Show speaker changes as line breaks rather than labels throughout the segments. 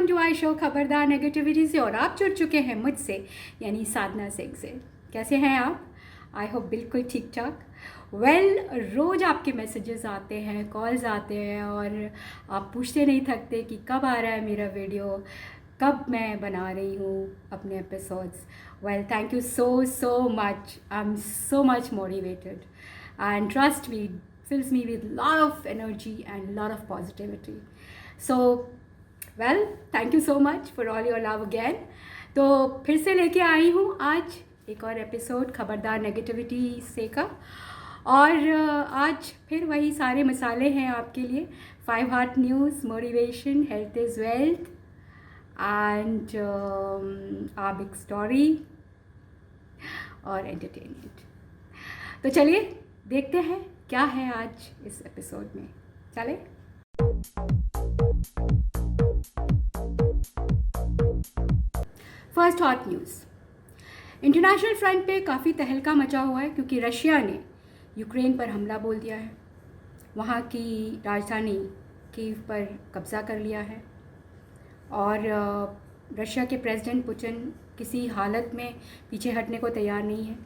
Welcome to I show खबरदार negativity से। और आप जुड़ चुके हैं मुझसे यानी साधना सिंह से। कैसे हैं आप? आई होप बिल्कुल ठीक ठाक। रोज़ आपके मैसेजेस आते हैं, कॉल्स आते हैं और आप पूछते नहीं थकते कि कब आ रहा है मेरा वीडियो, कब मैं बना रही हूँ अपने episodes. Thank you so much. I'm so much motivated and trust me, fills me with lot of energy and lot of positivity. So thank you so much for all your love again. तो फिर से लेके आई हूँ आज एक और episode खबरदार negativity से का। और आज फिर वही सारे मसाले हैं आपके लिए। 5 heart news, motivation, health is wealth and a big story और एंटरटेनमेंट। तो चलिए देखते हैं क्या है आज इस एपिसोड में। चले। First hot news. International front पे काफ़ी तहलका मचा हुआ है क्योंकि रशिया ने यूक्रेन पर हमला बोल दिया है, वहाँ की राजधानी कीव पर कब्ज़ा कर लिया है और रशिया के प्रेसिडेंट पुतिन किसी हालत में पीछे हटने को तैयार नहीं है।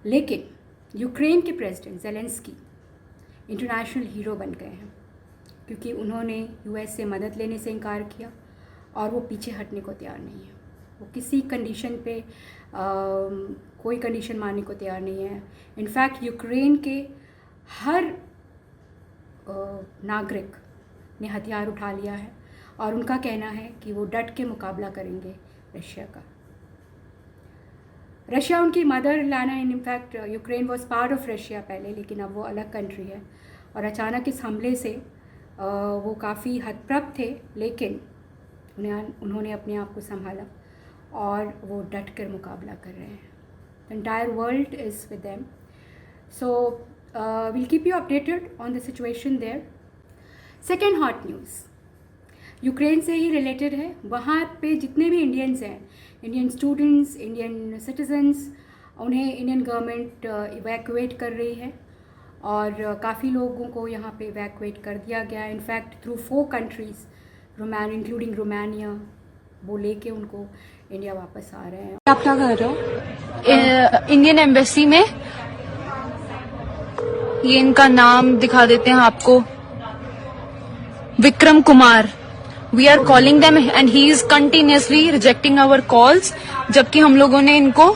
लेकिन यूक्रेन के प्रेसिडेंट ज़ेलेंस्की इंटरनेशनल हीरो बन गए हैं क्योंकि उन्होंने यूएस से मदद लेने से इनकार किया और वो पीछे हटने को तैयार नहीं है। वो किसी कंडीशन पे कोई कंडीशन मानने को तैयार नहीं है। इनफैक्ट यूक्रेन के हर नागरिक ने हथियार उठा लिया है और उनका कहना है कि वो डट के मुकाबला करेंगे रशिया का। रशिया उनकी मदर लैंड है। In fact Ukraine was part of Russia पहले, लेकिन अब वो अलग कंट्री है और अचानक इस हमले से वो काफ़ी हतप्रभ थे, लेकिन उन्होंने अपने आप को संभाला और वो डट कर मुकाबला कर रहे हैं। The entire world is with them. So will keep you updated on the situation there. Second hot news Ukraine से ही रिलेटेड है। वहाँ पे जितने भी इंडियंस हैं, इंडियन स्टूडेंट्स, इंडियन सिटीजन्स, उन्हें इंडियन गवर्नमेंट इवैक्यूएट कर रही है और काफ़ी लोगों को यहाँ पे इवैक्यूएट कर दिया गया है। In fact through 4 countries including Romania, वो लेके उनको इंडिया वापस आ रहे हैं।
आप क्या कर रहे हो? इंडियन एम्बेसी में ये इनका नाम दिखा देते हैं आपको, Vikram Kumar. We are calling them and he is continuously rejecting our calls, जबकि हम लोगों ने इनको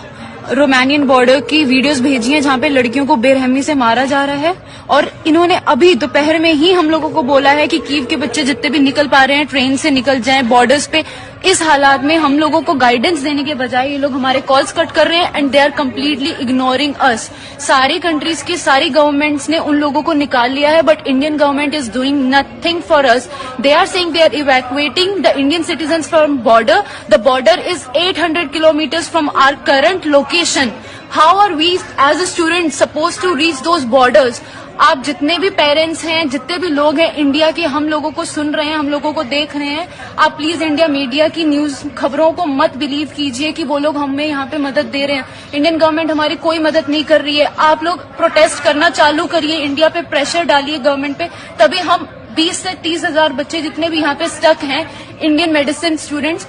रोमानियन बॉर्डर की वीडियोस भेजी हैं जहां पे लड़कियों को बेरहमी से मारा जा रहा है। और इन्होंने अभी दोपहर में ही हम लोगों को बोला है कि कीव के बच्चे जितने भी निकल पा रहे हैं ट्रेन से निकल जाएं बॉर्डर्स पे। इस हालात में हम लोगों को गाइडेंस देने के बजाय ये लोग हमारे कॉल्स कट कर रहे हैं and they are completely ignoring us. सारी कंट्रीज की सारी गवर्नमेंट्स ने उन लोगों को निकाल लिया है, but Indian government is doing nothing for us. They are saying they are evacuating the Indian citizens from border. The border is 800 kilometres from our current location. How are we as a student suppose to reach those borders? आप जितने भी parents हैं, जितने भी लोग हैं India के, हम लोगों को सुन रहे हैं, हम लोगों को देख रहे हैं, आप प्लीज इंडिया मीडिया की न्यूज खबरों को मत बिलीव कीजिए कि वो लोग हमें यहाँ पे मदद दे रहे हैं। इंडियन गवर्नमेंट हमारी कोई मदद नहीं कर रही है। आप लोग प्रोटेस्ट करना चालू करिए, इंडिया पे प्रेशर डालिए गवर्नमेंट पे, तभी हम 20 से 30 हजार बच्चे जितने भी यहाँ पे स्टक हैं, Indian medicine students,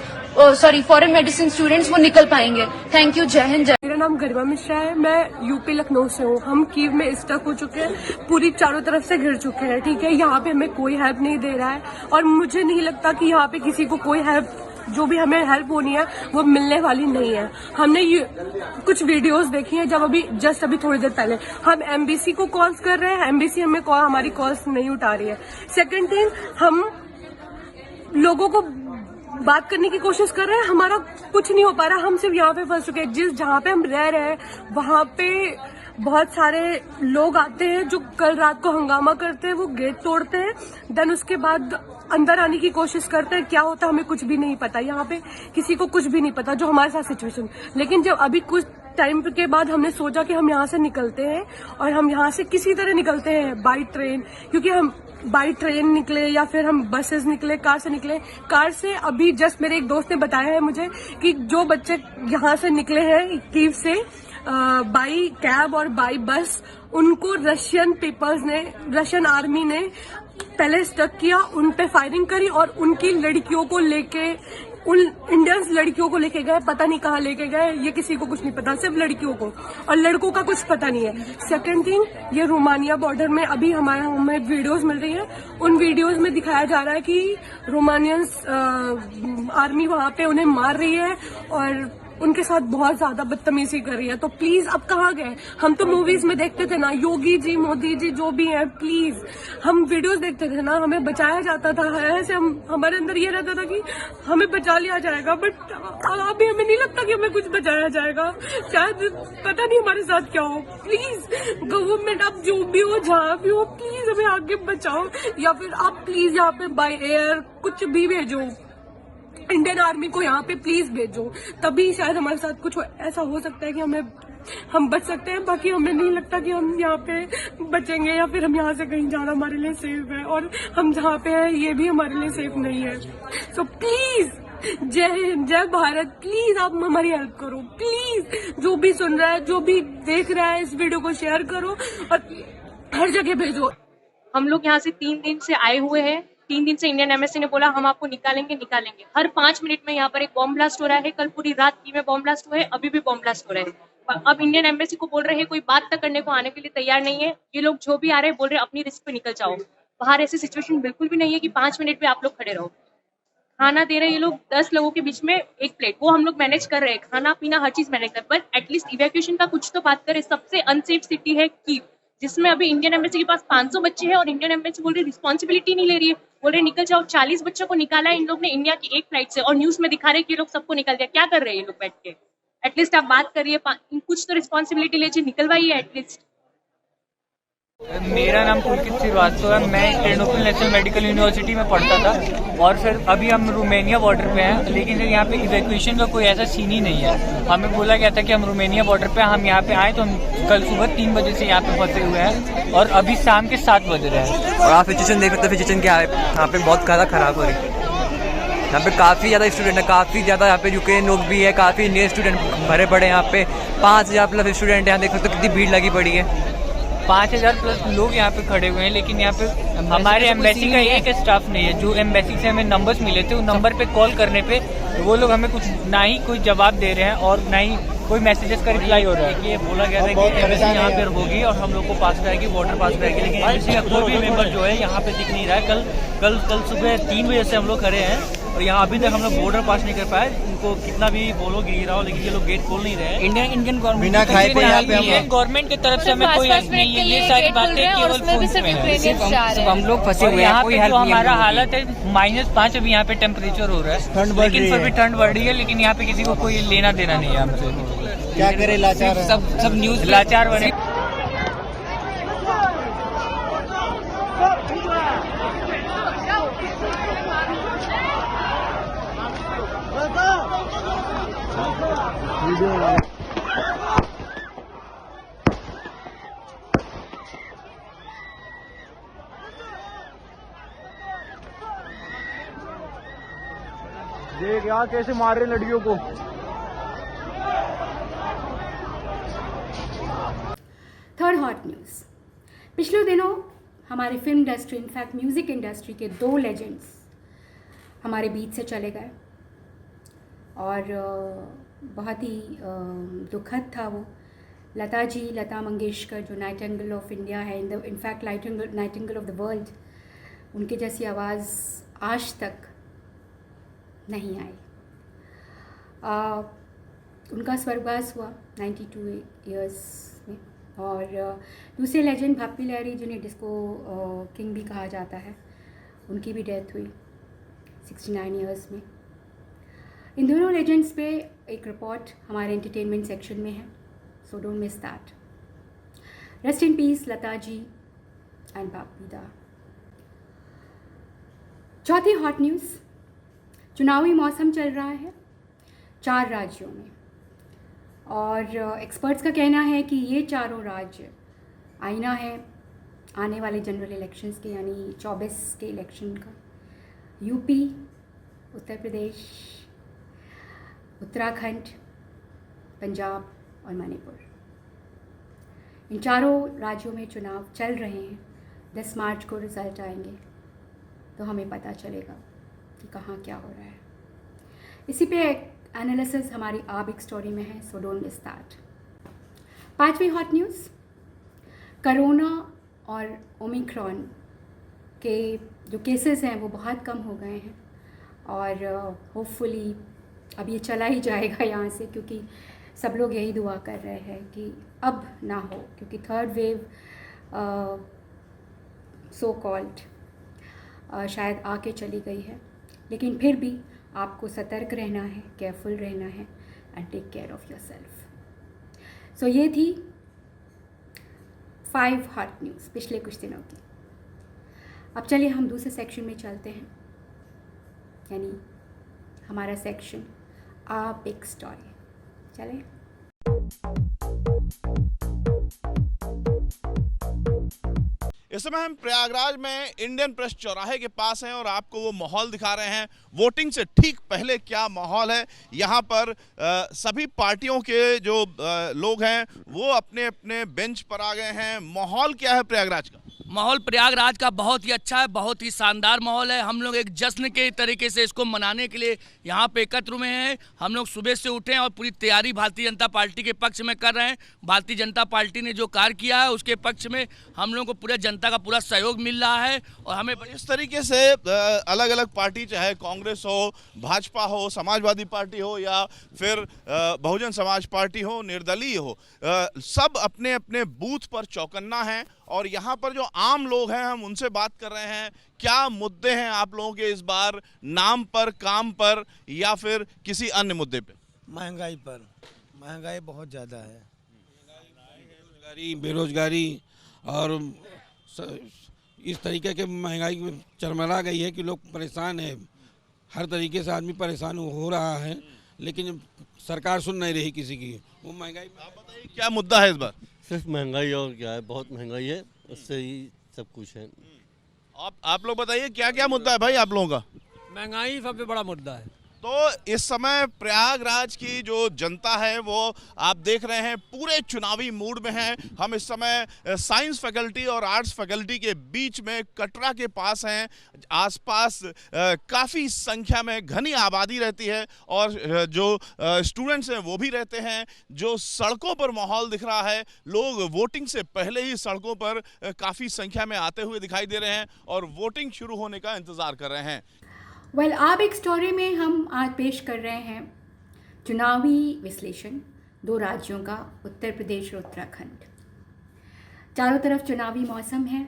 foreign medicine students, वो निकल पाएंगे। Thank you. जय हिंद।
मेरा नाम गरिमा मिश्रा है। मैं यूपी लखनऊ से हूँ। हम कीव में स्टक हो चुके हैं, पूरी चारों तरफ से घिर चुके हैं। ठीक है, यहाँ पे हमें कोई हेल्प नहीं दे रहा है और मुझे नहीं लगता कि यहाँ पे किसी को कोई हेल्प, जो भी हमें हेल्प होनी है वो मिलने वाली नहीं है। हमने कुछ वीडियोस देखी हैं, जब अभी थोड़ी देर पहले हम एमबीसी को कॉल्स कर रहे हैं, एमबीसी हमें हमारी कॉल्स नहीं उठा रही है। सेकेंड थिंग, हम लोगों को बात करने की कोशिश कर रहे हैं, हमारा कुछ नहीं हो पा रहा। हम सिर्फ यहाँ पे फंस चुके हैं। जहाँ पे हम रह रहे हैं वहाँ पे बहुत सारे लोग आते हैं जो कल रात को हंगामा करते हैं, वो गेट तोड़ते हैं, देन उसके बाद अंदर आने की कोशिश करते हैं। क्या होता है हमें कुछ भी नहीं पता। यहाँ पे किसी को कुछ भी नहीं पता जो हमारे साथ सिचुएशन। लेकिन जब अभी कुछ टाइम के बाद हमने सोचा कि हम यहाँ से निकलते हैं और हम यहाँ से किसी तरह निकलते हैं बाई ट्रेन, क्योंकि हम बाई ट्रेन निकले या फिर हम बसेस निकले, कार से निकले। कार से अभी जस्ट मेरे एक दोस्त ने बताया है मुझे कि जो बच्चे यहाँ से निकले हैं कीव से बाई कैब और बाई बस, उनको रशियन पीपल्स ने, रशियन आर्मी ने पहले स्टक किया, उन पे फायरिंग करी और उनकी लड़कियों को लेके, उन इंडियंस लड़कियों को लेके गए, पता नहीं कहाँ लेके गए, ये किसी को कुछ नहीं पता, सिर्फ लड़कियों को, और लड़कों का कुछ पता नहीं है। सेकंड थिंग, ये रोमानिया बॉर्डर में अभी हमें वीडियोस मिल रही है, उन वीडियोस में दिखाया जा रहा है कि रोमानियंस आर्मी वहां पे उन्हें मार रही है और उनके साथ बहुत ज्यादा बदतमीजी कर रही है। तो प्लीज अब कहाँ गए? हम तो मूवीज में देखते थे ना, योगी जी, मोदी जी, जो भी है, प्लीज हम वीडियोस देखते थे ना, हमें बचाया जाता था, ऐसे हमारे अंदर ये रहता था कि हमें बचा लिया जाएगा, बट अभी हमें नहीं लगता कि हमें कुछ बचाया जाएगा। शायद पता नहीं हमारे साथ क्या हो। प्लीज गवर्नमेंट, आप जो भी हो, जहाँ भी हो, प्लीज हमें आगे बचाओ, या फिर आप प्लीज यहाँ पे बाय एयर कुछ भी भेजो, इंडियन आर्मी को यहाँ पे प्लीज भेजो, तभी शायद हमारे साथ कुछ ऐसा हो सकता है कि हम बच सकते हैं। बाकी हमें नहीं लगता कि हम यहाँ पे बचेंगे, या फिर हम यहाँ से कहीं जाना हमारे लिए सेफ है, और हम जहाँ पे हैं ये भी हमारे लिए सेफ नहीं है। सो प्लीज, जय हिंद, जय भारत, प्लीज आप हमारी हेल्प करो, प्लीज। जो भी सुन रहा है, जो भी देख रहा है, इस वीडियो को शेयर करो और हर जगह भेजो।
हम लोग यहाँ से 3 दिन से आए हुए हैं। 3 दिन से इंडियन एम्बेसी ने बोला हम आपको निकालेंगे। हर 5 मिनट में यहाँ पर एक बॉम्ब ब्लास्ट हो रहा है। कल पूरी रात की में बॉम्ब ब्लास्ट हुए, अभी भी बॉम्ब ब्लास्ट हो रहे हैं। अब इंडियन एम्बेसी को बोल रहे हैं, कोई बात तक करने को आने के लिए तैयार नहीं है। ये लोग जो भी आ रहे हैं बोल रहे हैं अपनी रिस्क पे निकल जाओ। बाहर ऐसी सिचुएशन बिल्कुल भी नहीं है कि 5 मिनट में आप लोग खड़े रहो। खाना दे रहे हैं ये लोग 10 लोगों के बीच में एक प्लेट, वो हम लोग मैनेज कर रहे हैं, खाना पीना हर चीज मैनेज कर, बट एटलीस्ट इवैक्यूएशन का कुछ तो बात करें। सबसे अनसेफ सिटी है कीव, जिसमें अभी इंडियन एम्बेसी के पास 500 बच्चे हैं और इंडियन एम्बेसी बोल रही रिस्पॉन्सिबिलिटी नहीं ले रही है, बोल रहे निकल जाओ। 40 बच्चों को निकाला है इन लोग ने इंडिया की एक फ्लाइट से, और न्यूज में दिखा रहे कि ये लोग सबको निकाल दिया। क्या कर रहे हैं ये लोग बैठ के? एटलीस्ट आप बात करिए, कुछ तो रिस्पॉन्सिबिलिटी लीजिए, निकलवाइए एटलीस्ट।
मेरा नाम पुलकित श्रीवास्तव है। मैं टेर्नोपिल नेशनल मेडिकल यूनिवर्सिटी में पढ़ता था और फिर अभी हम रोमानिया बॉर्डर पे हैं, लेकिन यहाँ पे इवैक्यूएशन का कोई ऐसा सीन ही नहीं है। हमें बोला गया था कि हम रोमानिया बॉर्डर पे हम यहाँ पे आए, तो हम कल सुबह 3 बजे से यहाँ पे फंसे हुए हैं और अभी शाम के 7 बज रहे हैं।
और आप सिचुएशन देख सकते हो, सिचुएशन क्या है यहाँ पे, बहुत ज़्यादा खराब हो रही है। यहाँ पे काफ़ी ज़्यादा स्टूडेंट है, काफ़ी ज़्यादा यहाँ पे यूक्रेन लोग भी है, काफ़ी इंडियन स्टूडेंट भरे पड़े हैं। यहाँ पे 5000 प्लस स्टूडेंट हैं, यहाँ देख सकते हो कितनी भीड़ लगी पड़ी है।
5000 प्लस लोग यहाँ पे खड़े हुए हैं, लेकिन यहाँ पे हमारे एम्बेसी का एक स्टाफ नहीं है। जो एम्बेसी से हमें नंबर्स मिले थे, उन नंबर पे कॉल करने पे वो लोग हमें कुछ ना ही कोई जवाब दे रहे हैं और ना ही कोई मैसेजेस का रिप्लाई हो रहा है। ये बोला गया था कि एम्बेसी यहाँ पे होगी और हम लोग को पास कराएगी, बॉर्डर पास कराएगी, लेकिन एम्बेसी का कोई भी मेंबर जो है यहाँ पे दिख नहीं रहा है। कल सुबह 3 बजे से हम लोग खड़े हैं और यहाँ अभी तक हम लोग बॉर्डर पास नहीं कर पाए। इनको कितना भी बोलो गिराओ, लेकिन ये लोग गेट खोल नहीं रहे। इंडियन गवर्नमेंट की तरफ से हमें कोई हेल्प नहीं है। ये सारी बातें केवल फोन में है, सिर्फ हम लोग फंसे हुए हैं। यहाँ पे जो हमारा हालत है -5 अभी यहाँ पे टेम्परेचर हो रहा है, लेकिन फिर भी ठंड बढ़ रही है, लेकिन यहाँ पे किसी को कोई लेना देना नहीं है हमसे।
क्या करे, लाचार
सब न्यूज लाचार बने।
देख यार कैसे मार रहे लड़कियों को।
Third hot news. पिछले दिनों हमारे film industry, in fact music industry के 2 लेजेंड्स हमारे बीच से चले गए और बहुत ही दुखद था वो। लता मंगेशकर जो नाइटिंगेल ऑफ इंडिया है, in fact Nightingale of the world, उनकी जैसी आवाज़ आज तक नहीं आई। उनका स्वर्गवास हुआ 92 ईयर्स में। और दूसरे लेजेंड भप्पी लहरी, जिन्हें डिस्को किंग भी कहा जाता है, उनकी भी डेथ हुई 69 ईयर्स में। इन दोनों लेजेंड्स पे एक रिपोर्ट हमारे एंटरटेनमेंट सेक्शन में है, so don't miss that. Rest in peace Lata ji and Bappi da. चौथी हॉट न्यूज़। चुनावी मौसम चल रहा है 4 राज्यों में और एक्सपर्ट्स का कहना है कि ये चारों राज्य आईना है आने वाले जनरल इलेक्शंस के, यानी 24 के इलेक्शन का। यूपी, उत्तर प्रदेश, उत्तराखंड, पंजाब और मणिपुर, इन चारों राज्यों में चुनाव चल रहे हैं। 10 मार्च को रिजल्ट आएंगे। तो हमें पता चलेगा कि कहाँ क्या हो रहा है। इसी पे एनालिसिस हमारी आ बिग स्टोरी में है, सो डोंट मिस दैट। 5वीं हॉट न्यूज़, कोरोना और ओमिक्रॉन के जो केसेस हैं वो बहुत कम हो गए हैं और होपफुली अब ये चला ही जाएगा यहाँ से, क्योंकि सब लोग यही दुआ कर रहे हैं कि अब ना हो, क्योंकि थर्ड वेव सो कॉल्ड शायद आके चली गई है। लेकिन फिर भी आपको सतर्क रहना है, केयरफुल रहना है and take care of yourself. सो ये थी 5 हॉट न्यूज़ पिछले कुछ दिनों की। अब चलिए हम दूसरे सेक्शन में चलते हैं, यानी हमारा सेक्शन आ बिग स्टोरी। चलें।
इस समय हम प्रयागराज में इंडियन प्रेस चौराहे के पास हैं और आपको वो माहौल दिखा रहे हैं। वोटिंग से ठीक पहले क्या माहौल है यहाँ पर। सभी पार्टियों के जो लोग हैं वो अपने अपने बेंच पर आ गए हैं। माहौल क्या है प्रयागराज का?
माहौल प्रयागराज का बहुत ही अच्छा है, बहुत ही शानदार माहौल है। हम लोग एक जश्न के तरीके से इसको मनाने के लिए यहाँ पे एकत्र हुए हैं। हम लोग सुबह से उठे हैं और पूरी तैयारी भारतीय जनता पार्टी के पक्ष में कर रहे हैं। भारतीय जनता पार्टी ने जो कार्य किया है उसके पक्ष में हम लोगों को पूरे जनता का पूरा सहयोग मिल रहा है और हमें
इस तरीके से अलग अलग पार्टी, चाहे कांग्रेस हो, भाजपा हो, समाजवादी पार्टी हो या फिर बहुजन समाज पार्टी हो, निर्दलीय हो, सब अपने अपने बूथ पर चौकन्ना है। और यहाँ पर जो आम लोग हैं हम उनसे बात कर रहे हैं। क्या मुद्दे हैं आप लोगों के इस बार, नाम पर, काम पर या फिर किसी अन्य मुद्दे पे?
महंगाई पर। महंगाई बहुत ज़्यादा है, बेरोजगारी और इस तरीके के महंगाई में चरमरा गई है कि लोग परेशान हैं। हर तरीके से आदमी परेशान हो रहा है, लेकिन सरकार सुन नहीं रही किसी की। वो महंगाई।
आप बताइए क्या मुद्दा है इस बार?
सिर्फ महंगाई, और क्या है, बहुत महंगाई है, उससे ही सब कुछ है।
आप लोग बताइए क्या क्या मुद्दा है भाई आप लोगों का?
महंगाई सबसे बड़ा मुद्दा है।
तो इस समय प्रयागराज की जो जनता है वो आप देख रहे हैं पूरे चुनावी मूड में है। हम इस समय साइंस फैकल्टी और आर्ट्स फैकल्टी के बीच में कटरा के पास हैं। आसपास काफ़ी संख्या में घनी आबादी रहती है और जो स्टूडेंट्स हैं वो भी रहते हैं। जो सड़कों पर माहौल दिख रहा है, लोग वोटिंग से पहले ही सड़कों पर काफ़ी संख्या में आते हुए दिखाई दे रहे हैं और वोटिंग शुरू होने का इंतज़ार कर रहे हैं।
वेल, आप एक स्टोरी में हम आज पेश कर रहे हैं चुनावी विश्लेषण 2 राज्यों का, उत्तर प्रदेश और उत्तराखंड। चारों तरफ चुनावी मौसम है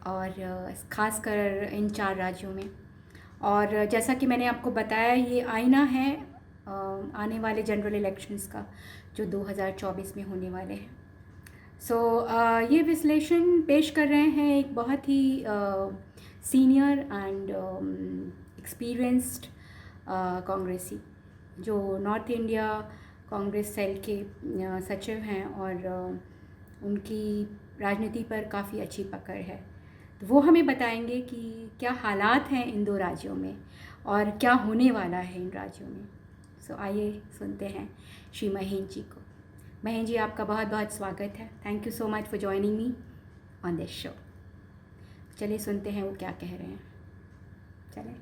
और ख़ासकर इन 4 राज्यों में। और जैसा कि मैंने आपको बताया, ये आईना है आने वाले जनरल इलेक्शंस का जो 2024 में होने वाले हैं। ये विश्लेषण पेश कर रहे हैं एक बहुत ही सीनियर एंड एक्सपीरियंस्ड कांग्रेसी जो नॉर्थ इंडिया कांग्रेस सेल के सचिव हैं और उनकी राजनीति पर काफ़ी अच्छी पकड़ है। तो वो हमें बताएंगे कि क्या हालात हैं इन 2 राज्यों में और क्या होने वाला है इन राज्यों में। आइए सुनते हैं श्री महेंद्र जी को। महेंद्र जी, आपका बहुत बहुत स्वागत है। Thank you so much for joining me on this show. चलिए सुनते हैं वो क्या कह रहे हैं। चलें।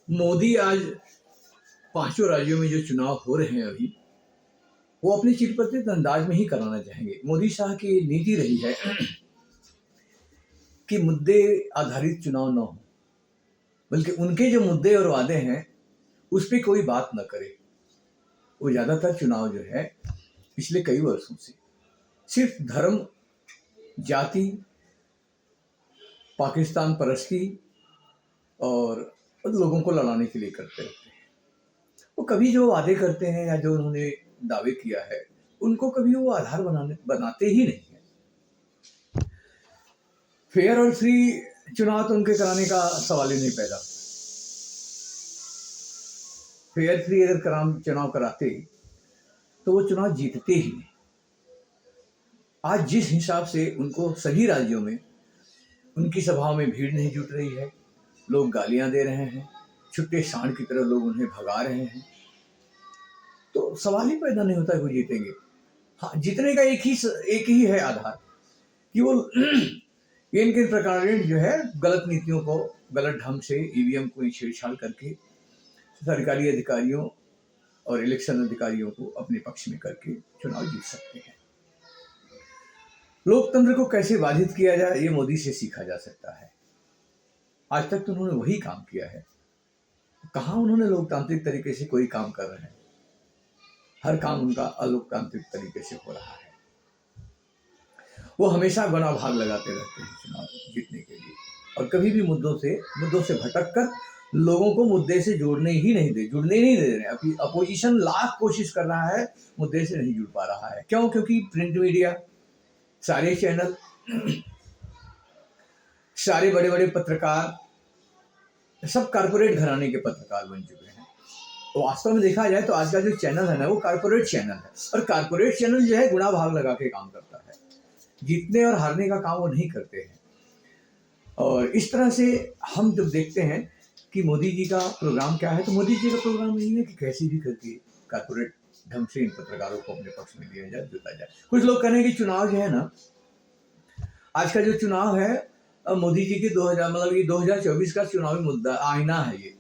मोदी आज 5 राज्यों में जो चुनाव हो रहे हैं अभी, वो अपनी चिरपरिचित अंदाज में ही कराना चाहेंगे। मोदी शाह की नीति रही है कि मुद्दे आधारित चुनाव न हो, बल्कि उनके जो मुद्दे और वादे हैं उस पर कोई बात न करे। वो ज़्यादातर चुनाव जो है पिछले कई वर्षों से सिर्फ धर्म, जाति, पाकिस्तान परस्ती और लोगों को लड़ाने के लिए करते रहते हैं। वो कभी जो वादे करते हैं या जो उन्होंने दावे किया है उनको कभी वो आधार बनाते ही नहीं है। फेयर और फ्री चुनाव तो उनके कराने का सवाल ही नहीं पैदा। फेयर फ्री अगर चुनाव कराते तो वो चुनाव जीतते ही नहीं। आज जिस हिसाब से उनको सभी राज्यों में उनकी सभाओं में भीड़ नहीं जुट रही है, लोग गालियां दे रहे हैं, छुट्टे सांड की तरह लोग उन्हें भगा रहे हैं, तो सवाल ही पैदा नहीं होता कि वो जीतेंगे। हाँ, जीतने का एक ही है आधार कि वो ये इनके प्रकार जो है गलत नीतियों को गलत ढंग से ईवीएम को छेड़छाड़ करके सरकारी अधिकारियों और इलेक्शन अधिकारियों को अपने पक्ष में करके चुनाव जीत सकते हैं। लोकतंत्र को कैसे बाधित किया जाए ये मोदी से सीखा जा सकता है। आज तक तो उन्होंने वही काम किया है, कहाँ उन्होंने लोकतांत्रिक तरीके से कोई काम कर रहे हैं। हर काम उनका अलोकतांत्रिक तरीके से हो रहा है। वो हमेशा गुना भाग लगाते रहते हैं चुनाव जीतने के लिए, और कभी भी मुद्दों से भटक कर लोगों को मुद्दे से जुड़ने ही नहीं दे रहे। अभी अपोजिशन लाख कोशिश कर रहा है, मुद्दे से नहीं जुड़ पा रहा है। क्यों? क्योंकि प्रिंट मीडिया, सारे चैनल, सारे बड़े बड़े पत्रकार सब कारपोरेट घराने के पत्रकार बन चुके हैं। तो वास्तव में देखा जाए तो आज का जो चैनल है ना, वो कारपोरेट चैनल है, और कारपोरेट चैनल जो है गुणा भाग लगा के काम करता है। जीतने और हारने का काम वो नहीं करते हैं। और इस तरह से हम जब देखते हैं कि मोदी जी का प्रोग्राम क्या है, तो मोदी जी का प्रोग्राम यही है कि कैसे भी करके कारपोरेट ढंग से इन पत्रकारों को अपने पक्ष में लिया जाए, जोता जाए। कुछ लोग कह रहे हैं कि चुनाव जो है ना, आज का जो चुनाव है मोदी जी के 2024 का चुनावी मुद्दा आईना है ये।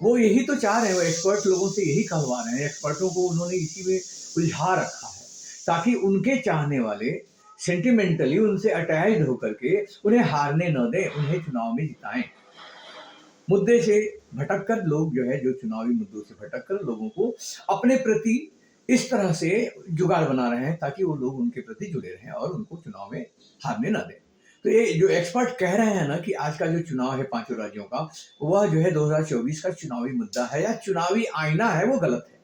वो यही तो चाह रहे हैं, वो एक्सपर्ट लोगों से यही कहवा रहे हैं। एक्सपर्टों को उन्होंने इसी में उलझा रखा है ताकि उनके चाहने वाले सेंटिमेंटली उनसे अटैच्ड होकर के उन्हें हारने न दें, उन्हें चुनाव में जिताएं। मुद्दे से भटक कर लोग जो है, जो चुनावी मुद्दों से भटक कर लोगों को अपने प्रति इस तरह से जुगाड़ बना रहे हैं ताकि वो लोग उनके प्रति जुड़े रहें और उनको चुनाव में हारने ना दें। तो ये जो एक्सपर्ट कह रहे हैं ना कि आज का जो चुनाव है 5 राज्यों का, वह जो है 2024 का चुनावी मुद्दा है या चुनावी आईना है, वो गलत है।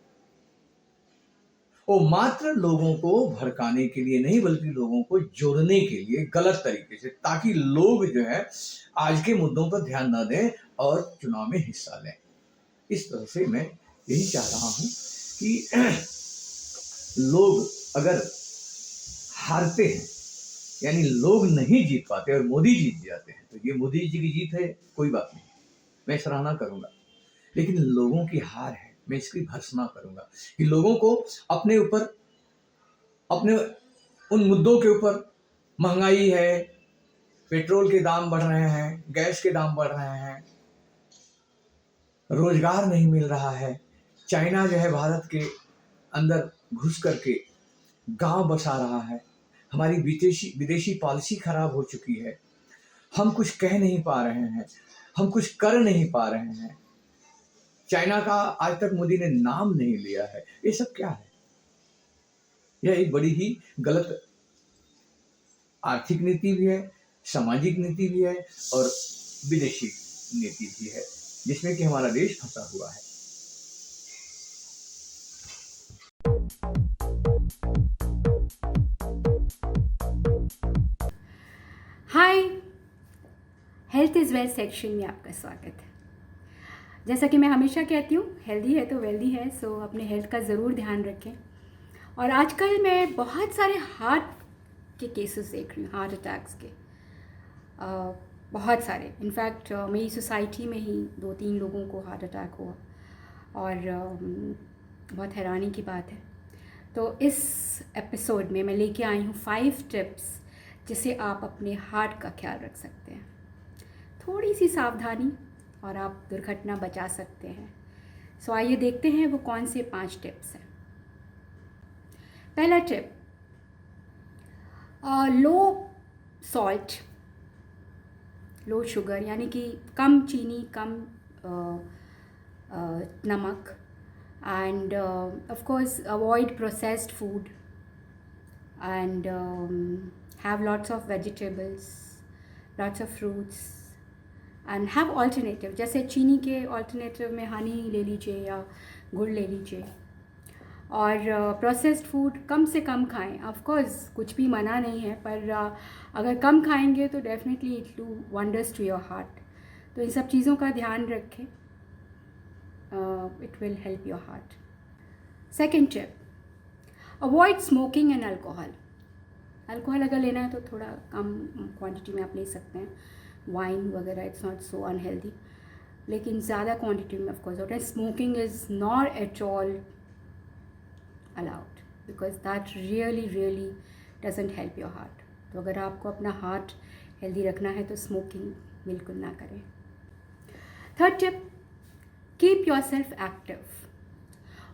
वो मात्र लोगों को भड़काने के लिए नहीं, बल्कि लोगों को जोड़ने के लिए गलत तरीके से, ताकि लोग जो है आज के मुद्दों पर ध्यान न दें और चुनाव में हिस्सा लें। इस तरह से मैं यही चाह रहा हूं कि लोग अगर हारते हैं, यानी लोग नहीं जीत पाते और मोदी जीत जाते हैं, तो ये मोदी जी की जीत है, कोई बात नहीं, मैं सराहना करूंगा। लेकिन लोगों की हार है, मैं इसकी भर्त्सना करूंगा कि लोगों को अपने ऊपर, अपने उन मुद्दों के ऊपर, महंगाई है, पेट्रोल के दाम बढ़ रहे हैं, गैस के दाम बढ़ रहे हैं, रोजगार नहीं मिल रहा है, चाइना जो है भारत के अंदर घुस करके गांव बसा रहा है, हमारी विदेशी पॉलिसी खराब हो चुकी है, हम कुछ कह नहीं पा रहे हैं, हम कुछ कर नहीं पा रहे हैं, चाइना का आज तक मोदी ने नाम नहीं लिया है। ये सब क्या है? यह एक बड़ी ही गलत आर्थिक नीति भी है, सामाजिक नीति भी है और विदेशी नीति भी है, जिसमें कि हमारा देश फंसा हुआ है।
हाय, हेल्थ इज़ वेल्थ सेक्शन में आपका स्वागत है। जैसा कि मैं हमेशा कहती हूँ, हेल्दी है तो वेल्दी है, सो अपने हेल्थ का ज़रूर ध्यान रखें। और आजकल मैं बहुत सारे हार्ट के केसेस देख रही हूँ, हार्ट अटैक्स के, बहुत सारे। इनफैक्ट मेरी सोसाइटी में ही 2-3 लोगों को हार्ट अटैक हुआ और बहुत हैरानी की बात है। तो इस एपिसोड में मैं लेके आई हूँ 5 टिप्स जिससे आप अपने हार्ट का ख्याल रख सकते हैं। थोड़ी सी सावधानी और आप दुर्घटना बचा सकते हैं। सो आइए देखते हैं वो कौन से 5 टिप्स हैं। पहला टिप, लो सॉल्ट, लो शुगर, यानी कि कम चीनी, कम नमक, end of course avoid processed food and have lots of vegetables, lots of fruits and have alternative, जैसे चीनी के alternative में हनी ले लीजिए या गुड़ ले लीजिए। और प्रोसेस्ड फूड कम से कम खाएं। ऑफ कोर्स कुछ भी मना नहीं है, पर अगर कम खाएंगे तो definitely it do wonders to your heart. तो इन सब चीज़ों का ध्यान रखें, it will help your heart. Second tip, avoid smoking and alcohol. Alcohol अगर लेना है तो थोड़ा कम क्वांटिटी में आप ले सकते हैं, वाइन वगैरह, इट्स नॉट सो अनहेल्दी, लेकिन ज़्यादा क्वांटिटी में ऑफ कोर्स होता है। Smoking is not at all allowed because that really doesn't help your heart. तो अगर आपको अपना हार्ट हेल्दी रखना है तो स्मोकिंग बिल्कुल ना करें। Third tip, keep your self active.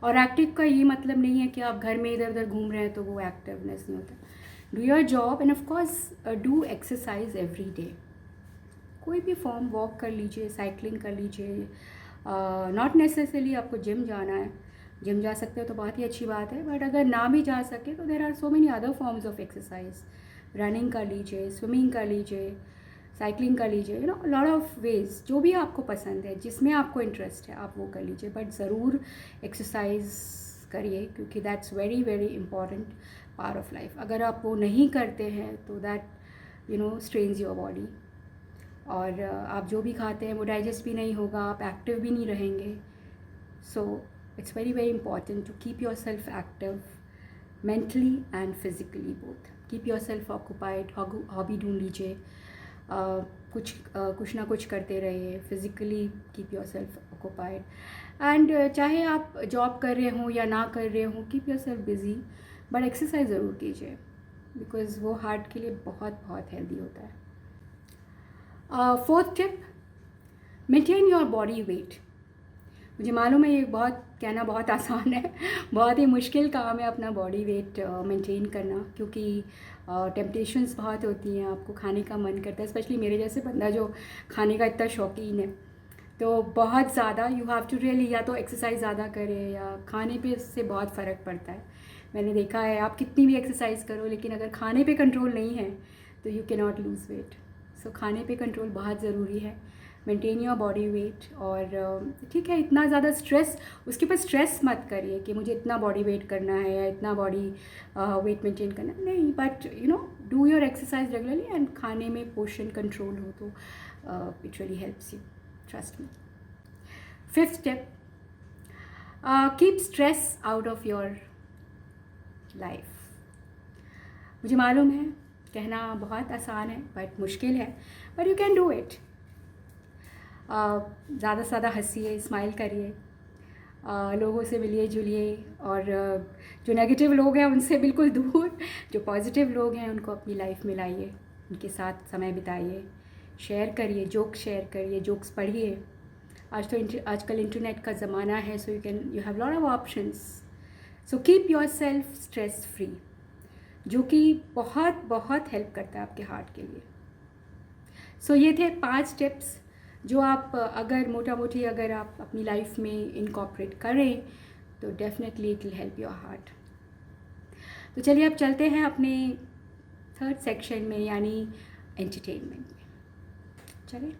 और एक्टिव का ये मतलब नहीं है कि आप घर में इधर उधर घूम रहे हैं तो वो एक्टिवनेस नहीं होता। Do your job end of course do exercise every day. कोई भी फॉर्म, वॉक कर लीजिए, साइकिलिंग कर लीजिए। नॉट नेसेसरली आपको जिम जाना है, जिम जा सकते हो तो बहुत ही अच्छी बात है, बट अगर ना भी जा सके तो there are so many other forms of exercise. Running कर लीजिए, स्विमिंग कर लीजिए, साइकिलिंग कर लीजिए, you know lot of ways. जो भी आपको पसंद है, जिसमें आपको इंटरेस्ट है, आप वो कर लीजिए, बट ज़रूर एक्सरसाइज करिए क्योंकि that's very very important part of life. अगर आप वो नहीं करते हैं तो that you know strains your body, और आप जो भी खाते हैं वो डाइजेस्ट भी नहीं होगा, आप एक्टिव भी नहीं रहेंगे। So it's very very important to keep your self active mentally and physically both. Keep your self occupied, hobby ढूंढ लीजिए, कुछ ना कुछ करते रहिए। Physically keep your self occupied, and चाहे आप जॉब कर रहे हों या ना कर रहे हों, keep your self busy, but exercise ज़रूर कीजिए बिकॉज वो हार्ट के लिए बहुत बहुत हेल्दी होता है। Fourth tip, maintain your body weight. मुझे मालूम है ये कहना बहुत आसान है, बहुत ही मुश्किल काम है अपना बॉडी वेट मेंटेन करना, क्योंकि टेम्पटेशंस बहुत होती हैं, आपको खाने का मन करता है, स्पेशली मेरे जैसे बंदा जो खाने का इतना शौकीन है, तो बहुत ज़्यादा यू हैव टू रियली या तो एक्सरसाइज ज़्यादा करें या खाने पे इससे बहुत फ़र्क पड़ता है। मैंने देखा है आप कितनी भी एक्सरसाइज करो लेकिन अगर खाने पे कंट्रोल नहीं है तो you can not lose weight. So खाने पे कंट्रोल बहुत ज़रूरी है। मेंटेन योर बॉडी वेट, और ठीक है इतना ज़्यादा स्ट्रेस, उसके ऊपर स्ट्रेस मत करिए कि मुझे इतना बॉडी वेट करना है या इतना बॉडी वेट मेंटेन करना है, नहीं, but you know do your exercise regularly and खाने में पोर्शन कंट्रोल हो तो it really helps you, trust me. Fifth step, keep stress out of your life. मुझे मालूम है कहना बहुत आसान है बट मुश्किल है, but you can do it. ज़्यादा से ज़्यादा हंसिए, स्माइल करिए, लोगों से मिलिए जुलिए, और जो नेगेटिव लोग हैं उनसे बिल्कुल दूर, जो पॉजिटिव लोग हैं उनको अपनी लाइफ में लाइए, उनके साथ समय बिताइए, शेयर करिए, जोक्स पढ़िए। आजकल इंटरनेट का ज़माना है, so you have lot of options. So keep your self stress free, जो कि बहुत बहुत हेल्प करता है आपके हार्ट के लिए। सो ये थे 5 टिप्स जो आप अगर मोटा मोटी अगर आप अपनी लाइफ में इनकॉर्पोरेट करें तो definitely it will help your heart. तो चलिए अब चलते हैं अपने थर्ड सेक्शन में, यानी एंटरटेनमेंट में। चलिए।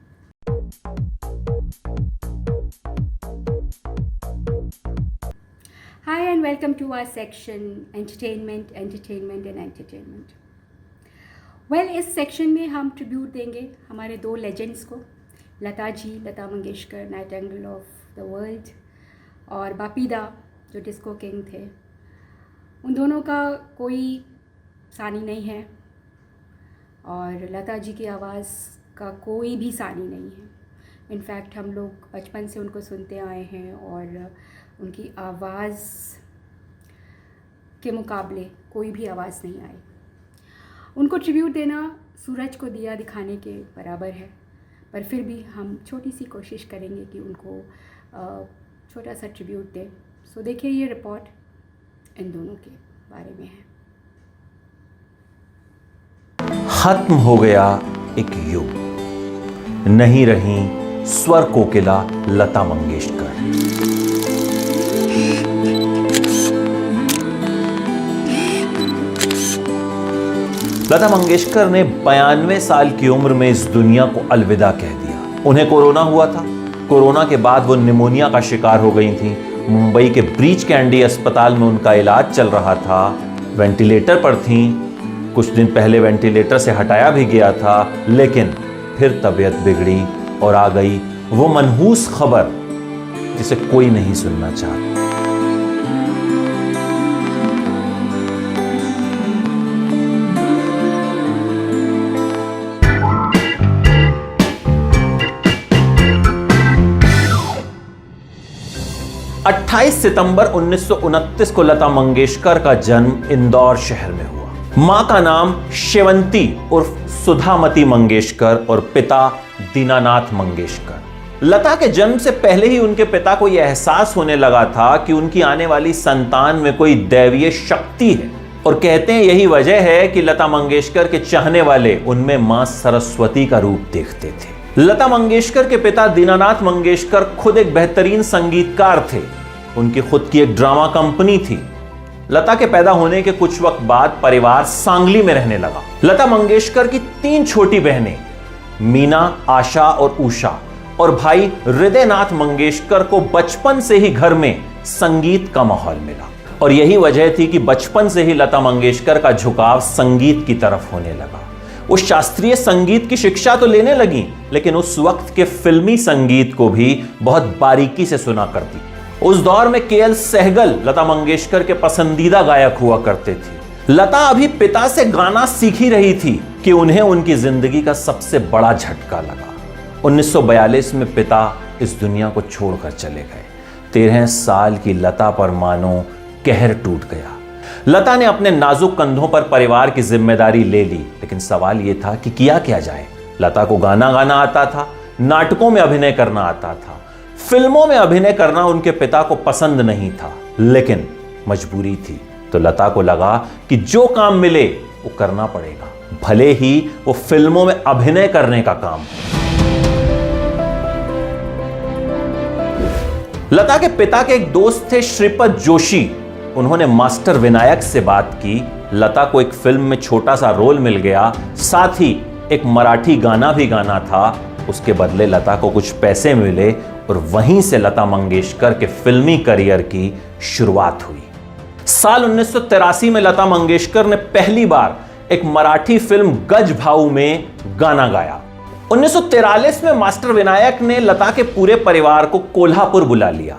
Hi and welcome to our section entertainment and entertainment. Well, इस सेक्शन में हम ट्रिब्यूट देंगे हमारे 2 लेजेंड्स को, Lata ji, Lata Mangeshkar, nightingale of the world, और बापी दा जो डिस्को किंग थे। उन दोनों का कोई सानी नहीं है और लता जी की आवाज़ का कोई भी सानी नहीं है। इनफैक्ट हम लोग बचपन से उनको सुनते आए हैं और उनकी आवाज़ के मुकाबले कोई भी आवाज़ नहीं आई। उनको ट्रिब्यूट देना सूरज को दिया दिखाने के बराबर है, पर फिर भी हम छोटी सी कोशिश करेंगे कि उनको छोटा सा ट्रिब्यूट दें। सो देखिए ये रिपोर्ट इन दोनों के बारे में है।
खत्म हो गया एक युग, नहीं रही स्वर कोकिला लता मंगेशकर। लता मंगेशकर ने 92 साल की उम्र में इस दुनिया को अलविदा कह दिया। उन्हें कोरोना हुआ था। कोरोना के बाद वो निमोनिया का शिकार हो गई थी। मुंबई के ब्रीच कैंडी अस्पताल में उनका इलाज चल रहा था। वेंटिलेटर पर थी। कुछ दिन पहले वेंटिलेटर से हटाया भी गया था, लेकिन फिर तबीयत बिगड़ी और आ गई वो मनहूस खबर जिसे कोई नहीं सुनना चाहता। अट्ठाईस सितंबर 1929 को लता मंगेशकर का जन्म इंदौर शहर में हुआ। मां का नाम शेवंती उर्फ सुधामती मंगेशकर और पिता दीनानाथ मंगेशकर। लता के जन्म से पहले ही उनके पिता को यह एहसास होने लगा था कि उनकी आने वाली संतान में कोई दैवीय शक्ति है, और कहते हैं यही वजह है कि लता मंगेशकर के चाहने वाले उनमें मां सरस्वती का रूप देखते थे। लता मंगेशकर के पिता दीनानाथ मंगेशकर खुद एक बेहतरीन संगीतकार थे। उनकी खुद की एक ड्रामा कंपनी थी। लता के पैदा होने के कुछ वक्त बाद परिवार सांगली में रहने लगा। लता मंगेशकर की 3 छोटी बहनें मीना, आशा और उषा और भाई हृदयनाथ मंगेशकर को बचपन से ही घर में संगीत का माहौल मिला, और यही वजह थी कि बचपन से ही लता मंगेशकर का झुकाव संगीत की तरफ होने लगा। वो शास्त्रीय संगीत की शिक्षा तो लेने लगी, लेकिन उस वक्त के फिल्मी संगीत को भी बहुत बारीकी से सुना करती। उस दौर में केएल सहगल लता मंगेशकर के पसंदीदा गायक हुआ करते थे। लता अभी पिता से गाना सीख ही रही थी कि उन्हें उनकी जिंदगी का सबसे बड़ा झटका लगा। 1942 में पिता इस दुनिया को छोड़कर चले गए। 13 साल की लता पर मानो कहर टूट गया। लता ने अपने नाजुक कंधों पर परिवार की जिम्मेदारी ले ली, लेकिन सवाल यह था कि किया क्या जाए। लता को गाना गाना आता था, नाटकों में अभिनय करना आता था, फिल्मों में अभिनय करना उनके पिता को पसंद नहीं था, लेकिन मजबूरी थी। तो लता को लगा कि जो काम मिले वो करना पड़ेगा, भले ही वो फिल्मों में अभिनय करने का काम हो। लता के पिता के एक दोस्त थे श्रीपद जोशी। उन्होंने मास्टर विनायक से बात की। लता को एक फिल्म में छोटा सा रोल मिल गया, साथ ही एक मराठी गाना भी गाना था। उसके बदले लता को कुछ पैसे मिले और वहीं से लता मंगेशकर के फिल्मी करियर की शुरुआत हुई। साल 1983 में लता मंगेशकर ने पहली बार एक मराठी फिल्म गज भाऊ में गाना गाया। 1943 में मास्टर विनायक ने लता के पूरे परिवार को कोल्हापुर बुला लिया।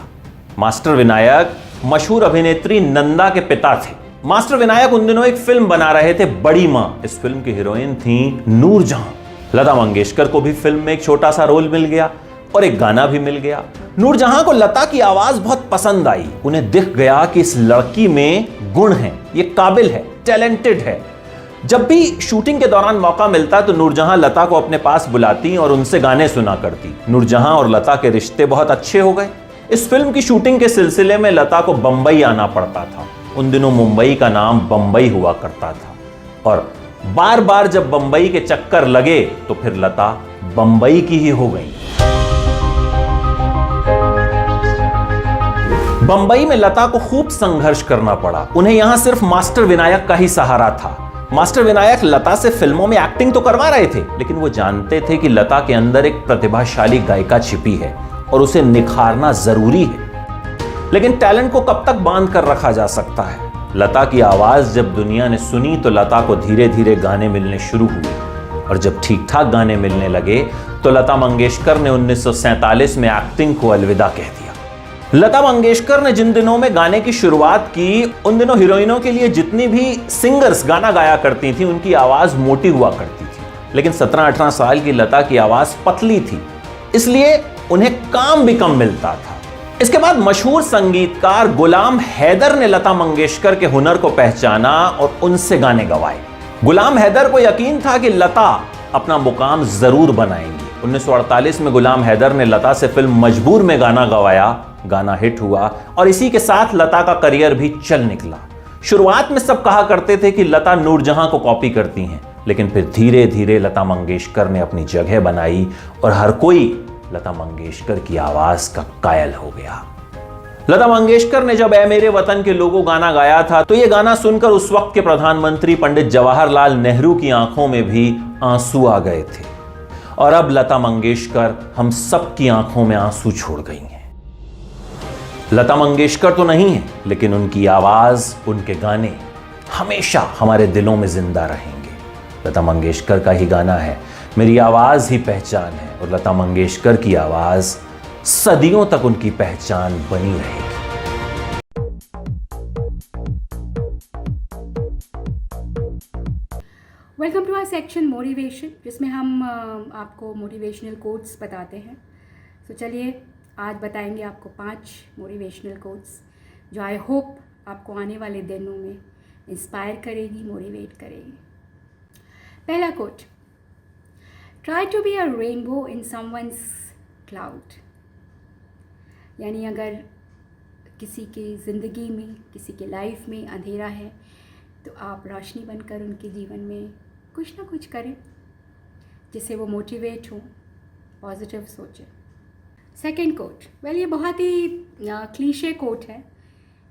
मास्टर विनायक मशहूर अभिनेत्री नंदा के पिता थे। मास्टर विनायक उन दिनों एक फिल्म बना रहे थे, बड़ी मां। इस फिल्म की हीरोइन थी नूरजहां। लता मंगेशकर को भी फिल्म में एक छोटा सा रोल मिल गया और एक गाना भी मिल गया। नूरजहां को लता की आवाज बहुत पसंद आई। उन्हें दिख गया कि इस लड़की में गुण है, ये काबिल है, टैलेंटेड है। जब भी शूटिंग के दौरान मौका मिलता तो नूरजहां लता को अपने पास बुलाती और उनसे गाने सुना करती। नूरजहां और लता के रिश्ते बहुत अच्छे हो गए। इस फिल्म की शूटिंग के सिलसिले में लता को बंबई आना पड़ता था। उन दिनों मुंबई का नाम बंबई हुआ करता था, और बार बार जब बंबई के चक्कर लगे तो फिर लता बंबई की ही हो गई। बंबई में लता को खूब संघर्ष करना पड़ा। उन्हें यहां सिर्फ मास्टर विनायक का ही सहारा था। मास्टर विनायक लता से फिल्मों में एक्टिंग तो करवा रहे थे, लेकिन वो जानते थे कि लता के अंदर एक प्रतिभाशाली गायिका छिपी है और उसे निखारना जरूरी है। लेकिन टैलेंट को कब तक बांध कर रखा जा सकता है। लता की आवाज जब दुनिया ने सुनी तो लता को धीरे धीरे गाने मिलने शुरू हुए, और जब ठीक ठाक गाने मिलने लगे तो लता मंगेशकर ने 1947 में एक्टिंग को अलविदा कह दिया। लता मंगेशकर ने जिन दिनों में गाने की शुरुआत की, उन दिनों हीरोइनों के लिए जितनी भी सिंगर्स गाना गाया करती थी उनकी आवाज मोटी हुआ करती थी, लेकिन 17-18 साल की लता की आवाज पतली थी, इसलिए उन्हें काम भी कम मिलता था। इसके बाद मशहूर संगीतकार गुलाम हैदर ने लता मंगेशकर के हुनर को पहचाना और उनसे गाने गवाए। गुलाम हैदर को यकीन था कि लता अपना मुकाम जरूर बनाएंगी। 1948 में गुलाम हैदर ने लता से फिल्म मजबूर में गाना गवाया। गाना हिट हुआ और इसी के साथ लता का करियर भी चल निकला। शुरुआत में सब कहा करते थे कि लता नूरजहां को कॉपी करती हैं, लेकिन फिर धीरे धीरे लता मंगेशकर ने अपनी जगह बनाई और हर कोई लता मंगेशकर की आवाज का कायल हो गया। लता मंगेशकर ने जब ऐ मेरे वतन के लोगों गाना गाया था तो यह गाना सुनकर उस वक्त के प्रधानमंत्री पंडित जवाहरलाल नेहरू की आंखों में भी आंसू आ गए थे, और अब लता मंगेशकर हम सब की आंखों में आंसू छोड़ गई हैं। लता मंगेशकर तो नहीं है, लेकिन उनकी आवाज, उनके गाने हमेशा हमारे दिलों में जिंदा रहेंगे। लता मंगेशकर का ही गाना है मेरी आवाज ही पहचान है, और लता मंगेशकर की आवाज सदियों तक उनकी पहचान बनी रहेगी।
Welcome to our section motivation, जिसमें हम आपको मोटिवेशनल कोट्स बताते हैं। तो चलिए आज बताएंगे आपको 5 मोटिवेशनल कोट्स जो आई होप आपको आने वाले दिनों में इंस्पायर करेगी, मोटिवेट करेगी। पहला quote, try to be a rainbow in someone's cloud. यानी अगर किसी की ज़िंदगी में, किसी के लाइफ में अंधेरा है तो आप रोशनी बनकर उनके जीवन में कुछ ना कुछ करें जिससे वो मोटिवेट हो, पॉजिटिव सोचें। सेकेंड कोट, वेल ये बहुत ही क्लीशे कोट है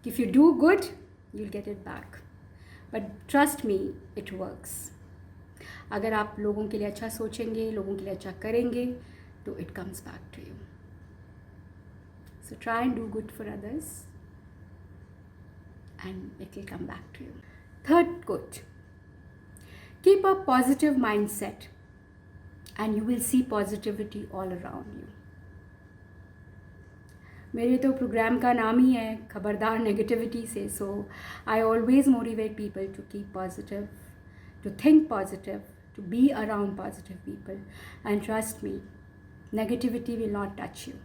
कि if you do good you will get it back, but trust me it works. अगर आप लोगों के लिए अच्छा सोचेंगे, लोगों के लिए अच्छा करेंगे तो it comes back to you. So try and do good for others and it will come back to you. Third quote, keep a positive mindset and you will see positivity all around you. मेरे तो programme का नाम ही है खबरदार negativity से, so I always motivate people to keep positive, to think positive, to be around positive people, and trust me, negativity will not touch you.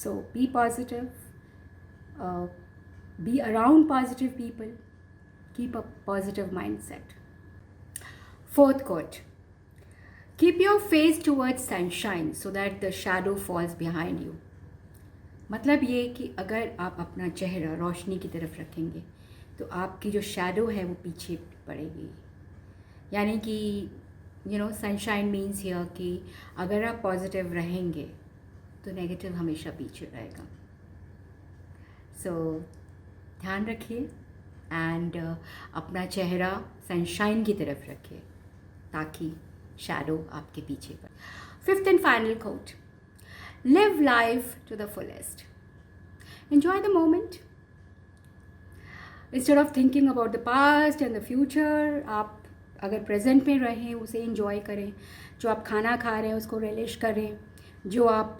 So be positive, be around positive people, keep a positive mindset. Fourth quote, keep your face towards sunshine so that the shadow falls behind you. मतलब ये कि अगर आप अपना चेहरा रोशनी की तरफ रखेंगे तो आपकी जो शैडो है वो पीछे पड़ेगी. यानी कि सनशाइन मीन्स हियर कि अगर आप पॉजिटिव रहेंगे तो नेगेटिव हमेशा पीछे रहेगा. सो ध्यान रखिए एंड अपना चेहरा सनशाइन की तरफ रखिए ताकि शैडो आपके पीछे पड़े. Fifth and final quote, live life to the fullest, enjoy the moment instead of thinking about the past and the future. आप अगर प्रेजेंट में रहें उसे एंजॉय करें. जो आप खाना खा रहे हैं उसको रिलिश करें. जो आप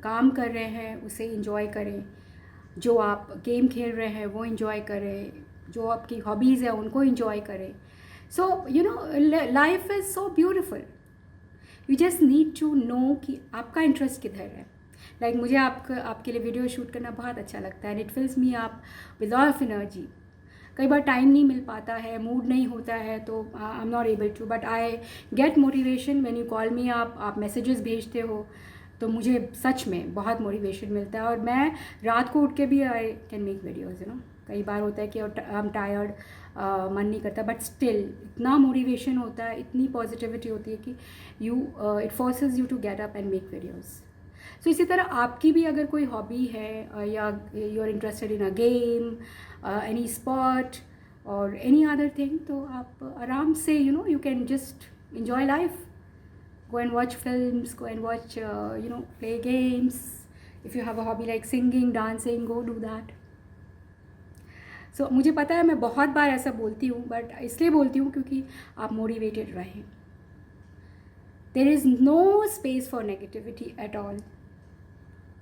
काम कर रहे हैं उसे एंजॉय करें. जो आप गेम खेल रहे हैं वो एंजॉय करें. जो आपकी हॉबीज़ है उनको एंजॉय करें. So life is so beautiful. You just need to know कि आपका इंटरेस्ट किधर है. लाइक मुझे आपके लिए वीडियो शूट करना बहुत अच्छा लगता है and it fills me up with lot of energy. कई बार टाइम नहीं मिल पाता है, मूड नहीं होता है तो I am not able to, but I get motivation when you call me. आप मैसेजेस भेजते हो तो मुझे सच में बहुत मोटिवेशन मिलता है. और मैं रात को उठ के भी आई कैन मेक वीडियोज़. कई बार होता है कि आई एम टायर्ड, मन नहीं करता, बट स्टिल इतना मोटिवेशन होता है, इतनी पॉजिटिविटी होती है कि it forces you to get up and make videos. So इसी तरह आपकी भी अगर कोई हॉबी है या you are interested in a game, any sport or any other thing, तो आप आराम से you can just enjoy life. Go and watch films, go and watch, play games. If you have a hobby like singing, dancing, go do that. So मुझे पता है मैं बहुत बार ऐसा बोलती हूँ, बट इसलिए बोलती हूँ क्योंकि आप मोटिवेटेड रहें. There is no space for negativity at all.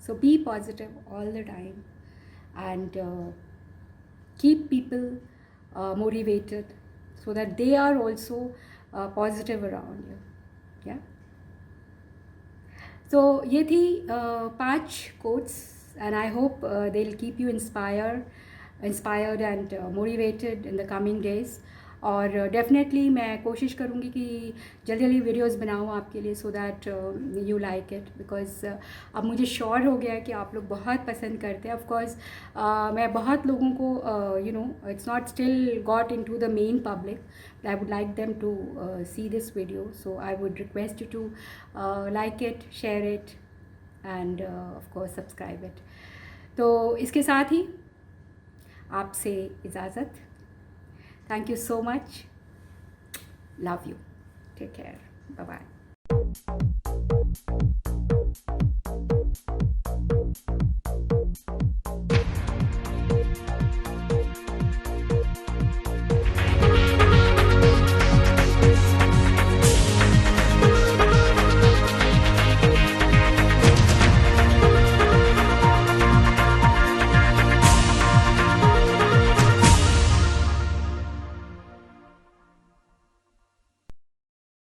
So be positive all the time and keep people motivated so that they are also positive around you. Yeah. So ये थी 5 quotes and I hope they'll keep you inspired and motivated in the coming days. और definitely मैं कोशिश करूँगी कि जल्दी जल्दी videos बनाऊँ आपके लिए so that you like it. Because अब मुझे श्योर हो गया है कि आप लोग बहुत पसंद करते हैं. ऑफकोर्स मैं बहुत लोगों को it's not still got into the main public, but I would like them to see this video. So I would request you to like it, share it and of course subscribe it. तो इसके साथ ही आपसे इजाज़त. Thank you so much. Love you. Take care. Bye-bye.